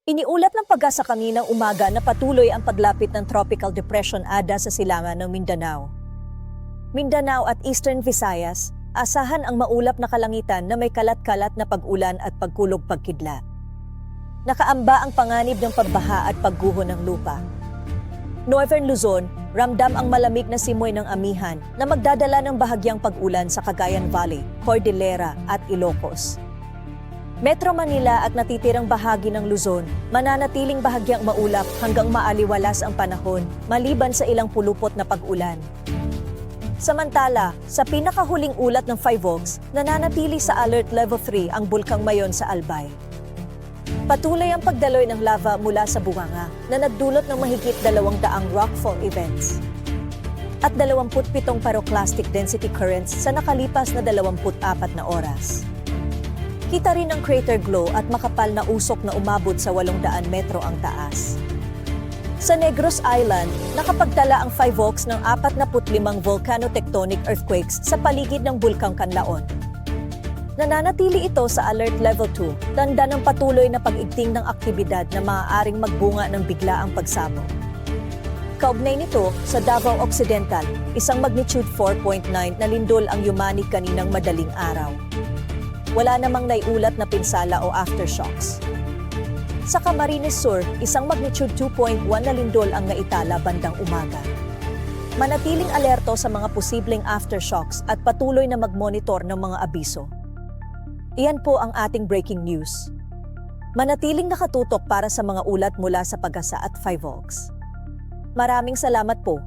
Iniulat ng Pag-asa kaninang umaga na patuloy ang paglapit ng Tropical Depression Ada sa silangan ng Mindanao. Mindanao at Eastern Visayas, asahan ang maulap na kalangitan na may kalat-kalat na pag-ulan at pagkulog-pagkidlat. Nakaamba ang panganib ng pagbaha at pagguho ng lupa. Northern Luzon, ramdam ang malamig na simoy ng amihan na magdadala ng bahagyang pag-ulan sa Cagayan Valley, Cordillera at Ilocos. Metro Manila at natitirang bahagi ng Luzon, mananatiling bahagyang maulap hanggang maaliwalas ang panahon maliban sa ilang pulupot na pag-ulan. Samantala, sa pinakahuling ulat ng FIVOX, nananatili sa Alert Level 3 ang Bulkang Mayon sa Albay. Patuloy ang pagdaloy ng lava mula sa bunganga na nagdulot ng mahigit 200 rockfall events at 27 pyroclastic density currents sa nakalipas na 24 na oras. Kita rin ang crater glow at makapal na usok na umabot sa 800 metro ang taas. Sa Negros Island, nakapagtala ang FIVOX ng 45 volcano-tectonic earthquakes sa paligid ng Bulkang Canlaon. Nananatili ito sa Alert Level 2, tanda ng patuloy na pag-igting ng aktibidad na maaaring magbunga ng biglaang pagsabog. Kaugnay nito, sa Davao Occidental, isang magnitude 4.9 na lindol ang yumanig kaninang madaling araw. Wala namang naiulat na pinsala o aftershocks. Sa Camarines Sur, isang magnitude 2.1 na lindol ang naitala bandang umaga. Manatiling alerto sa mga posibleng aftershocks at patuloy na magmonitor ng mga abiso. Iyan po ang ating breaking news. Manatiling nakatutok para sa mga ulat mula sa Pag-asa at FIVOX. Maraming salamat po.